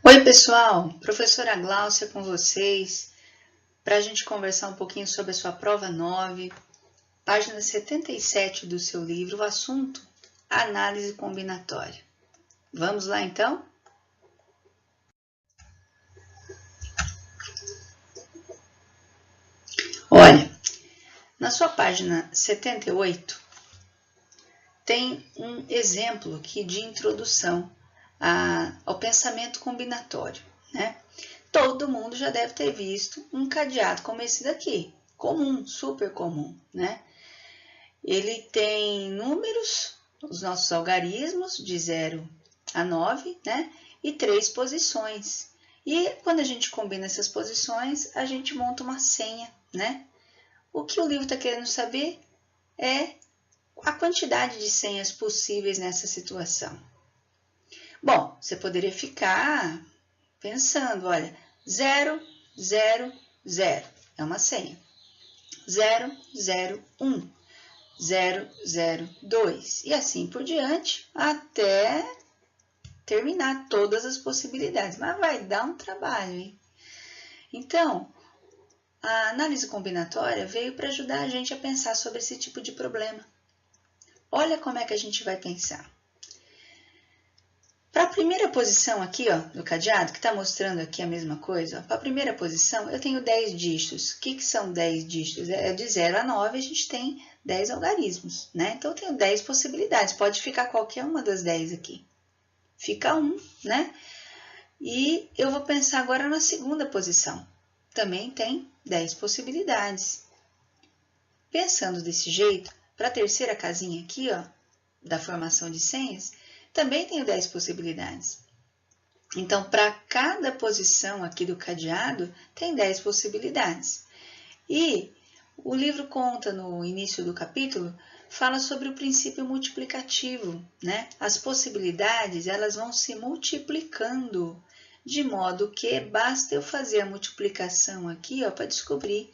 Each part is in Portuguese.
Oi, pessoal! Professora Gláucia com vocês, para a gente conversar um pouquinho sobre a sua prova 9, página 77 do seu livro, o assunto análise combinatória. Vamos lá, então? Olha, na sua página 78, tem um exemplo aqui de introdução ao pensamento combinatório, né? Todo mundo já deve ter visto um cadeado como esse daqui, comum, super comum, né? Ele tem números, os nossos algarismos, de 0 a 9, né? E 3 posições. E quando a gente combina essas posições, a gente monta uma senha, né? O que o livro está querendo saber é a quantidade de senhas possíveis nessa situação. Bom, você poderia ficar pensando, olha, 0, 0, 0 é uma senha. 0, 0, 1, 0, 0, 2 e assim por diante até terminar todas as possibilidades. Mas vai dar um trabalho, hein? Então, a análise combinatória veio para ajudar a gente a pensar sobre esse tipo de problema. Olha como é que a gente vai pensar. Para a primeira posição aqui, ó, do cadeado, que está mostrando aqui a mesma coisa, para a primeira posição eu tenho 10 dígitos. O que são 10 dígitos? É de 0 a 9 a gente tem 10 algarismos, né? Então eu tenho 10 possibilidades, pode ficar qualquer uma das 10 aqui. Fica 1, né? E eu vou pensar agora na segunda posição. Também tem 10 possibilidades. Pensando desse jeito, para a terceira casinha aqui, ó, da formação de senhas, também tenho 10 possibilidades. Então, para cada posição aqui do cadeado, tem 10 possibilidades. E o livro conta, no início do capítulo, fala sobre o princípio multiplicativo, né? As possibilidades, elas vão se multiplicando, de modo que basta eu fazer a multiplicação aqui, ó, para descobrir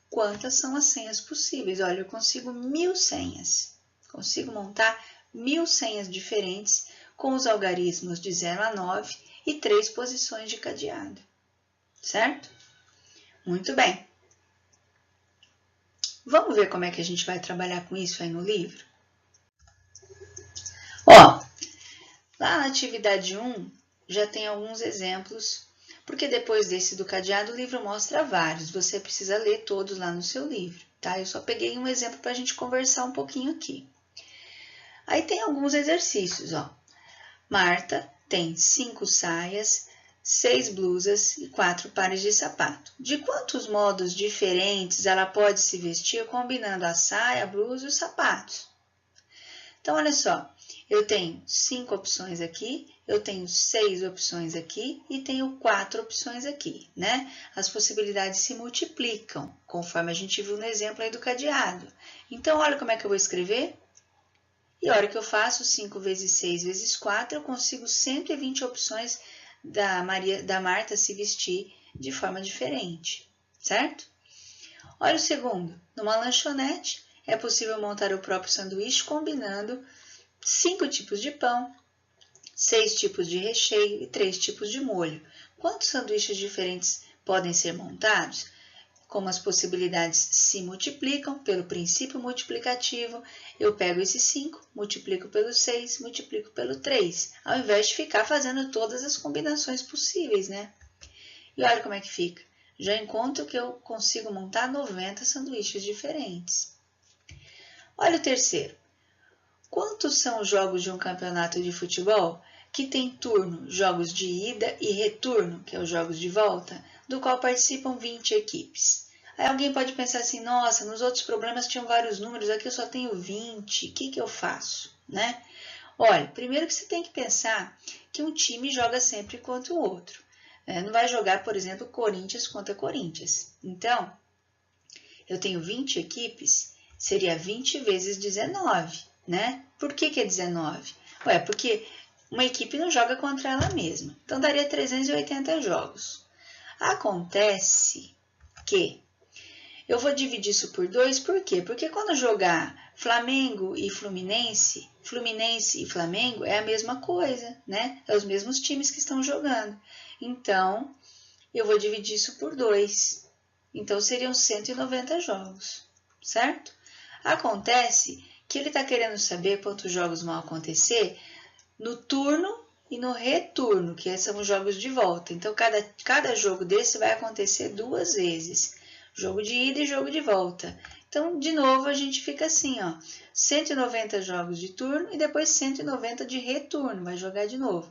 quantas são as senhas possíveis. Olha, eu consigo 1000 senhas. Consigo montar 1000 senhas diferentes com os algarismos de 0 a 9 e 3 posições de cadeado. Certo? Muito bem. Vamos ver como é que a gente vai trabalhar com isso aí no livro? Ó, lá na atividade 1 já tem alguns exemplos, porque depois desse do cadeado o livro mostra vários, você precisa ler todos lá no seu livro, tá? Eu só peguei um exemplo para a gente conversar um pouquinho aqui. Aí tem alguns exercícios, ó. Marta tem 5 saias, 6 blusas e 4 pares de sapato. De quantos modos diferentes ela pode se vestir combinando a saia, a blusa e os sapatos? Então, olha só, eu tenho 5 opções aqui, eu tenho 6 opções aqui e tenho 4 opções aqui, né? As possibilidades se multiplicam, conforme a gente viu no exemplo aí do cadeado. Então, olha como é que eu vou escrever. E a hora que eu faço 5 vezes 6 vezes 4, eu consigo 120 opções da Marta se vestir de forma diferente, certo? Olha o segundo. Numa lanchonete, é possível montar o próprio sanduíche combinando 5 tipos de pão, 6 tipos de recheio e 3 tipos de molho. Quantos sanduíches diferentes podem ser montados? Como as possibilidades se multiplicam pelo princípio multiplicativo, eu pego esses 5, multiplico pelo 6, multiplico pelo 3, ao invés de ficar fazendo todas as combinações possíveis, né? E olha como é que fica. Já encontro que eu consigo montar 90 sanduíches diferentes. Olha o terceiro. Quantos são os jogos de um campeonato de futebol que tem turno, jogos de ida e retorno, que é os jogos de volta, do qual participam 20 equipes? Aí alguém pode pensar assim, nossa, nos outros problemas tinham vários números, aqui eu só tenho 20, o que eu faço, né? Olha, primeiro que você tem que pensar que um time joga sempre contra o outro. Não vai jogar, por exemplo, Corinthians contra Corinthians. Então, eu tenho 20 equipes, seria 20 vezes 19, né? Por que é 19? Ué, porque uma equipe não joga contra ela mesma. Então, daria 380 jogos. Acontece que eu vou dividir isso por 2, por quê? Porque quando jogar Flamengo e Fluminense, Fluminense e Flamengo é a mesma coisa, né? É os mesmos times que estão jogando. Então, eu vou dividir isso por 2. Então, seriam 190 jogos, certo? Acontece que ele está querendo saber quantos jogos vão acontecer no turno e no retorno, que são os jogos de volta. Então, cada jogo desse vai acontecer 2 vezes. Jogo de ida e jogo de volta. Então, de novo, a gente fica assim, ó, 190 jogos de turno e depois 190 de retorno, vai jogar de novo.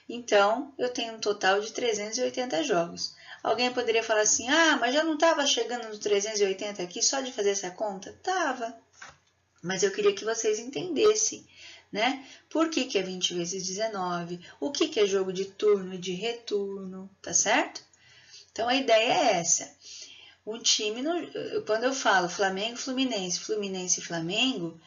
Então, eu tenho um total de 380 jogos. Alguém poderia falar assim, ah, mas já não estava chegando nos 380 aqui só de fazer essa conta? Tava, mas eu queria que vocês entendessem, né? Por que é 20 vezes 19? O que é jogo de turno e de retorno, tá certo? Então, a ideia é essa. Um time, quando eu falo Flamengo, Fluminense, Fluminense e Flamengo,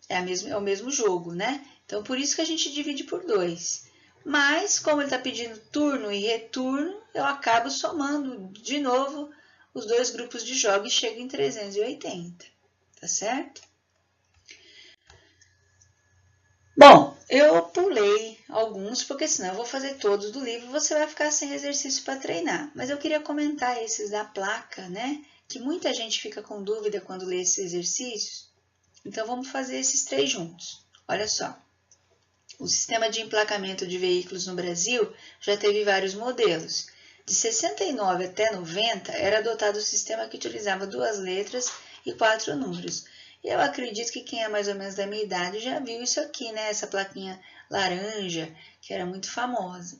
é o mesmo jogo, né? Então, por isso que a gente divide por 2. Mas, como ele está pedindo turno e retorno, eu acabo somando de novo os 2 grupos de jogos e chego em 380, tá certo? Bom, eu pulei alguns, porque senão eu vou fazer todos do livro e você vai ficar sem exercício para treinar. Mas eu queria comentar esses da placa, né? Que muita gente fica com dúvida quando lê esses exercícios. Então, vamos fazer esses 3 juntos. Olha só. O sistema de emplacamento de veículos no Brasil já teve vários modelos. De 69 até 90, era adotado o sistema que utilizava 2 letras e 4 números. Eu acredito que quem é mais ou menos da minha idade já viu isso aqui, né? Essa plaquinha laranja, que era muito famosa.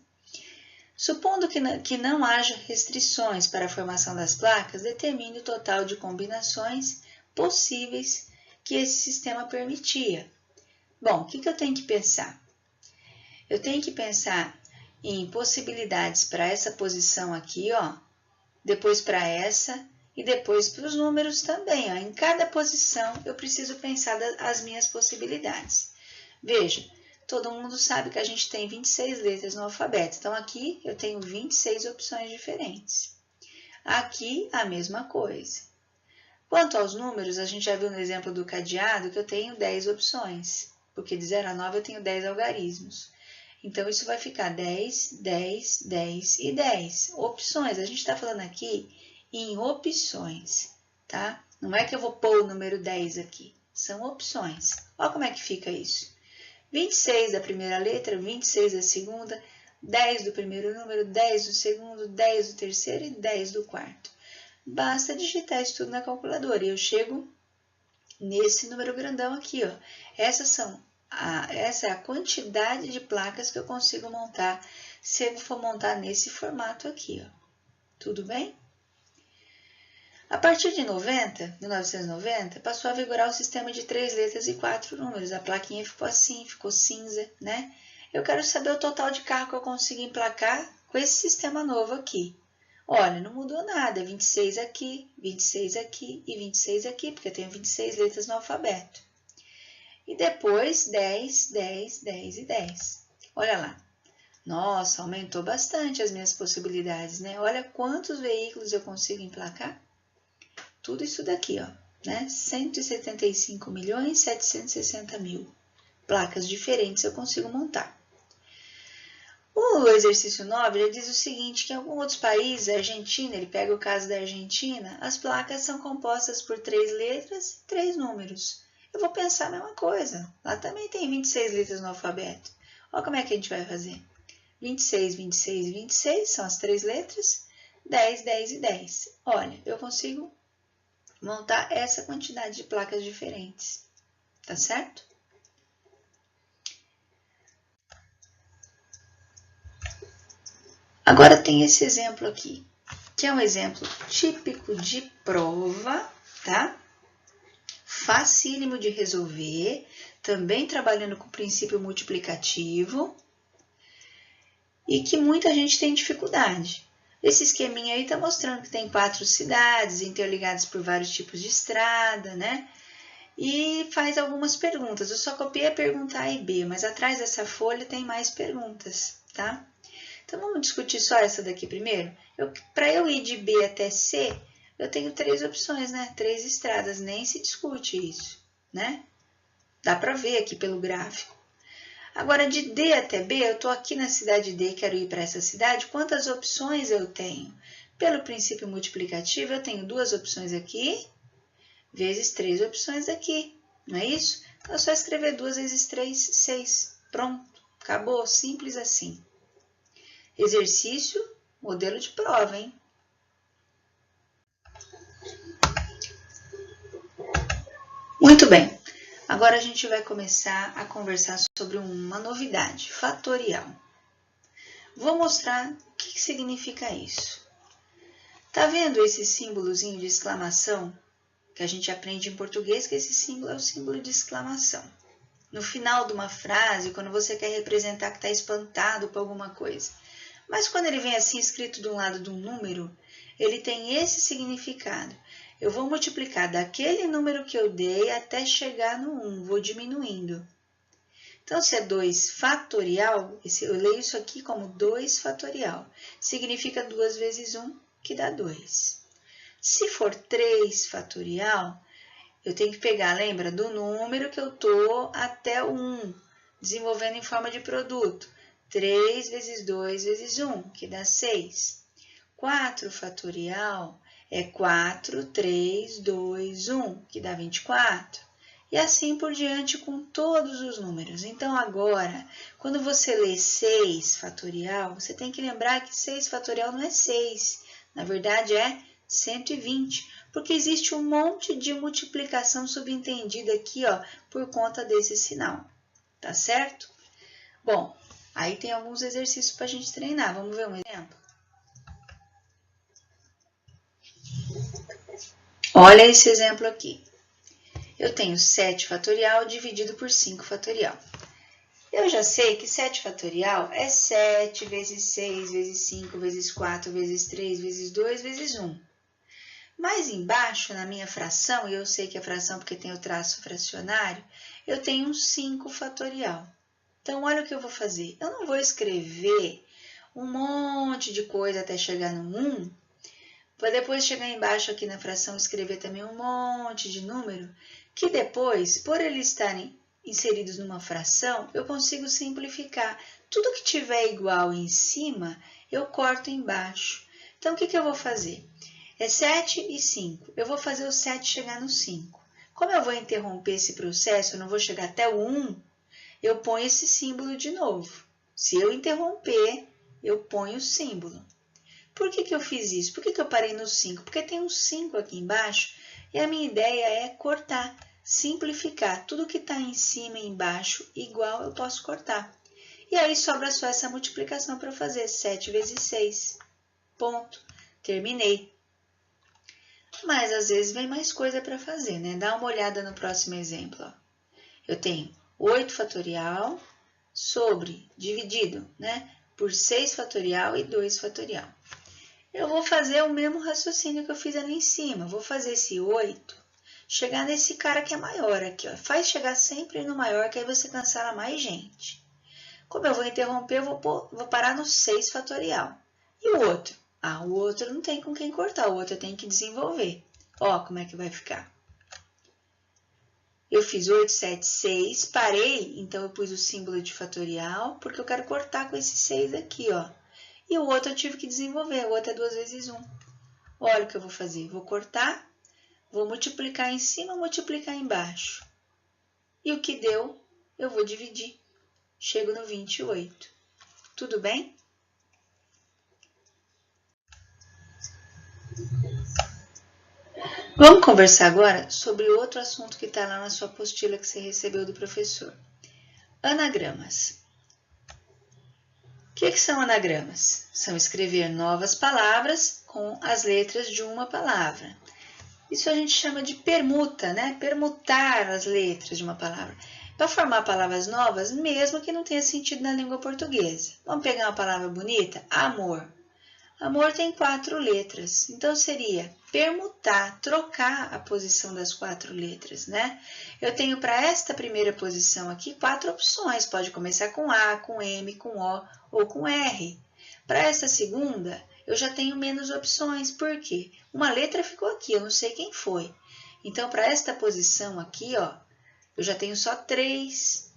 Supondo que não haja restrições para a formação das placas, determine o total de combinações possíveis que esse sistema permitia. Bom, o que eu tenho que pensar? Eu tenho que pensar em possibilidades para essa posição aqui, ó, depois para essa e depois para os números também, ó. Em cada posição eu preciso pensar as minhas possibilidades. Veja, todo mundo sabe que a gente tem 26 letras no alfabeto, então aqui eu tenho 26 opções diferentes. Aqui a mesma coisa. Quanto aos números, a gente já viu no exemplo do cadeado que eu tenho 10 opções, porque de 0 a 9 eu tenho 10 algarismos. Então, isso vai ficar 10, 10, 10 e 10. Opções, a gente está falando aqui em opções, tá? Não é que eu vou pôr o número 10 aqui, são opções. Olha como é que fica isso. 26 da primeira letra, 26 da segunda, 10 do primeiro número, 10 do segundo, 10 do terceiro e 10 do quarto. Basta digitar isso tudo na calculadora e eu chego nesse número grandão aqui, ó. Essa é a quantidade de placas que eu consigo montar se eu for montar nesse formato aqui, ó. Tudo bem? A partir de 1990, passou a vigorar o sistema de 3 letras e 4 números. A plaquinha ficou assim, ficou cinza, né? Eu quero saber o total de carro que eu consigo emplacar com esse sistema novo aqui. Olha, não mudou nada, 26 aqui, 26 aqui e 26 aqui, porque eu tenho 26 letras no alfabeto. E depois 10, 10, 10 e 10. Olha lá. Nossa, aumentou bastante as minhas possibilidades, né? Olha quantos veículos eu consigo emplacar. Tudo isso daqui, ó, né? 175.760.000 placas diferentes eu consigo montar. O exercício 9 já diz o seguinte, que em alguns outros países, a Argentina, ele pega o caso da Argentina, as placas são compostas por 3 letras e 3 números. Eu vou pensar a mesma coisa. Lá também tem 26 letras no alfabeto. Olha como é que a gente vai fazer. 26, 26 e 26 são as 3 letras. 10, 10 e 10. Olha, eu consigo montar essa quantidade de placas diferentes. Tá certo? Agora tem esse exemplo aqui, que é um exemplo típico de prova, tá? Facílimo de resolver, também trabalhando com o princípio multiplicativo e que muita gente tem dificuldade. Esse esqueminha aí está mostrando que tem 4 cidades interligadas por vários tipos de estrada, né? E faz algumas perguntas. Eu só copiei a pergunta A e B, mas atrás dessa folha tem mais perguntas, tá? Então, vamos discutir só essa daqui primeiro? Para eu ir de B até C, eu tenho 3 opções, né? 3 estradas, nem se discute isso. né? Dá para ver aqui pelo gráfico. Agora, de D até B, eu estou aqui na cidade D, quero ir para essa cidade, quantas opções eu tenho? Pelo princípio multiplicativo, eu tenho 2 opções aqui, vezes 3 opções aqui, não é isso? Então, é só escrever 2 vezes 3, 6. Pronto, acabou, simples assim. Exercício, modelo de prova, hein? Muito bem, agora a gente vai começar a conversar sobre uma novidade, fatorial. Vou mostrar o que significa isso. Tá vendo esse símbolozinho de exclamação que a gente aprende em português, que esse símbolo é o símbolo de exclamação. No final de uma frase, quando você quer representar que está espantado com alguma coisa. Mas quando ele vem assim escrito de um lado de um número, ele tem esse significado. Eu vou multiplicar daquele número que eu dei até chegar no 1, vou diminuindo. Então, se é 2 fatorial, eu leio isso aqui como 2 fatorial. Significa 2 vezes 1, que dá 2. Se for 3 fatorial, eu tenho que pegar, lembra, do número que eu estou até o 1, desenvolvendo em forma de produto. 3 vezes 2 vezes 1, que dá 6. 4 fatorial é 4, 3, 2, 1, que dá 24. E assim por diante com todos os números. Então, agora, quando você lê 6 fatorial, você tem que lembrar que 6 fatorial não é 6. Na verdade, é 120, porque existe um monte de multiplicação subentendida aqui, ó, por conta desse sinal. Tá certo? Bom, aí tem alguns exercícios para a gente treinar. Vamos ver um exemplo? Olha esse exemplo aqui. Eu tenho 7 fatorial dividido por 5 fatorial. Eu já sei que 7 fatorial é 7 vezes 6 vezes 5 vezes 4 vezes 3 vezes 2 vezes 1. Mas embaixo, na minha fração, e eu sei que é fração porque tem o traço fracionário, eu tenho um 5 fatorial. Então, olha o que eu vou fazer. Eu não vou escrever um monte de coisa até chegar no 1, para depois chegar embaixo aqui na fração escrever também um monte de número, que depois, por eles estarem inseridos numa fração, eu consigo simplificar. Tudo que tiver igual em cima, eu corto embaixo. Então, o que eu vou fazer? É 7 e 5. Eu vou fazer o 7 chegar no 5. Como eu vou interromper esse processo, eu não vou chegar até o 1, eu ponho esse símbolo de novo. Se eu interromper, eu ponho o símbolo. Por que eu fiz isso? Por que eu parei no 5? Porque tem um 5 aqui embaixo e a minha ideia é cortar, simplificar. Tudo que está em cima e embaixo igual eu posso cortar. E aí sobra só essa multiplicação para fazer. 7 vezes 6. Ponto. Terminei. Mas às vezes vem mais coisa para fazer, né? Dá uma olhada no próximo exemplo. Ó. Eu tenho 8 fatorial sobre, dividido, né? Por 6 fatorial e 2 fatorial. Eu vou fazer o mesmo raciocínio que eu fiz ali em cima. Vou fazer esse 8 chegar nesse cara que é maior aqui. Ó. Faz chegar sempre no maior, que aí você cancela mais gente. Como eu vou interromper, eu vou parar no 6 fatorial. E o outro? Ah, o outro não tem com quem cortar, o outro eu tenho que desenvolver. Ó, como é que vai ficar. Eu fiz 8, 7, 6, parei, então eu pus o símbolo de fatorial, porque eu quero cortar com esse 6 aqui, ó. E o outro eu tive que desenvolver, o outro é 2 vezes 1. Olha o que eu vou fazer, vou cortar, vou multiplicar em cima, multiplicar embaixo. E o que deu, eu vou dividir. Chego no 28. Tudo bem? Vamos conversar agora sobre outro assunto que está lá na sua apostila que você recebeu do professor. Anagramas. O que são anagramas? São escrever novas palavras com as letras de uma palavra. Isso a gente chama de permuta, né? Permutar as letras de uma palavra. Para formar palavras novas, mesmo que não tenha sentido na língua portuguesa. Vamos pegar uma palavra bonita? Amor. Amor tem 4 letras, então seria permutar, trocar a posição das 4 letras, né? Eu tenho para esta primeira posição aqui 4 opções, pode começar com A, com M, com O ou com R. Para essa segunda, eu já tenho menos opções, por quê? Uma letra ficou aqui, eu não sei quem foi. Então, para esta posição aqui, ó, eu já tenho só 3.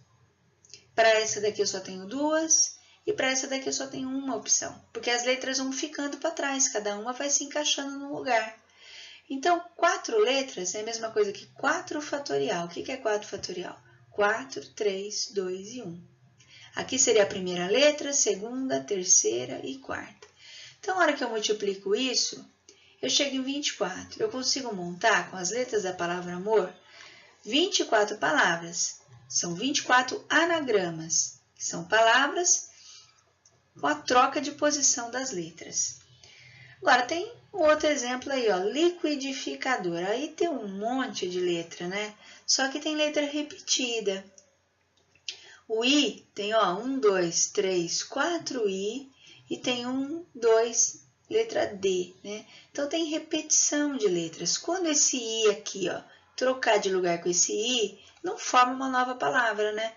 Para essa daqui eu só tenho 2. E para essa daqui eu só tenho uma opção. Porque as letras vão ficando para trás, cada uma vai se encaixando no lugar. Então, 4 letras é a mesma coisa que 4 fatorial. O que é 4 fatorial? 4, 3, 2 e 1. Aqui seria a primeira letra, segunda, terceira e quarta. Então, na hora que eu multiplico isso, eu chego em 24. Eu consigo montar com as letras da palavra amor 24 palavras. São 24 anagramas, que são palavras com a troca de posição das letras. Agora, tem um outro exemplo aí, ó, liquidificador. Aí tem um monte de letra, né? Só que tem letra repetida. O I tem, ó, 1, 2, 3, 4 I e tem 1, 2, letra D, né? Então, tem repetição de letras. Quando esse I aqui, ó, trocar de lugar com esse I, não forma uma nova palavra, né?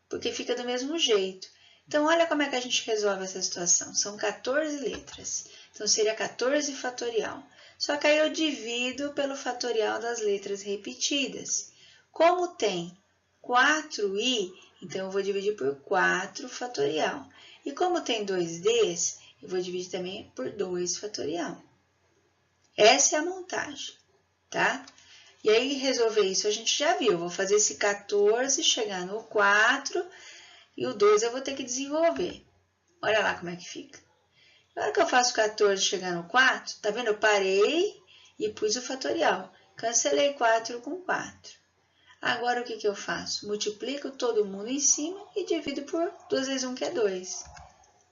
Porque fica do mesmo jeito. Então, olha como é que a gente resolve essa situação. São 14 letras. Então, seria 14 fatorial. Só que aí eu divido pelo fatorial das letras repetidas. Como tem 4i, então eu vou dividir por 4 fatorial. E como tem 2ds, eu vou dividir também por 2 fatorial. Essa é a montagem, tá? E aí, resolver isso a gente já viu. Eu vou fazer esse 14 chegar no 4 e o 2 eu vou ter que desenvolver. Olha lá como é que fica. Na hora que eu faço 14 chegar no 4, tá vendo? Eu parei e pus o fatorial. Cancelei 4 com 4. Agora, o que eu faço? Multiplico todo mundo em cima e divido por 2 vezes 1, que é 2.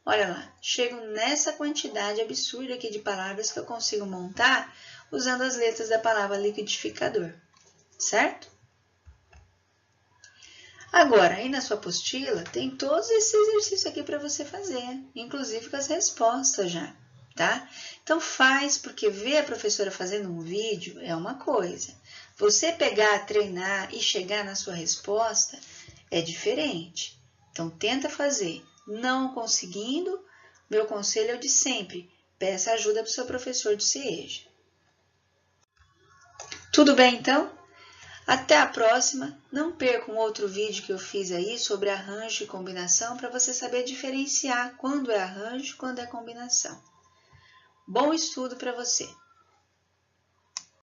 Olha lá, chego nessa quantidade absurda aqui de palavras que eu consigo montar usando as letras da palavra liquidificador, certo? Agora, aí na sua apostila, tem todos esses exercícios aqui para você fazer, inclusive com as respostas já, tá? Então, faz, porque ver a professora fazendo um vídeo é uma coisa. Você pegar, treinar e chegar na sua resposta é diferente. Então, tenta fazer. Não conseguindo, meu conselho é o de sempre. Peça ajuda para o seu professor de CIEJA. Tudo bem, então? Até a próxima. Não perca um outro vídeo que eu fiz aí sobre arranjo e combinação para você saber diferenciar quando é arranjo e quando é combinação. Bom estudo para você!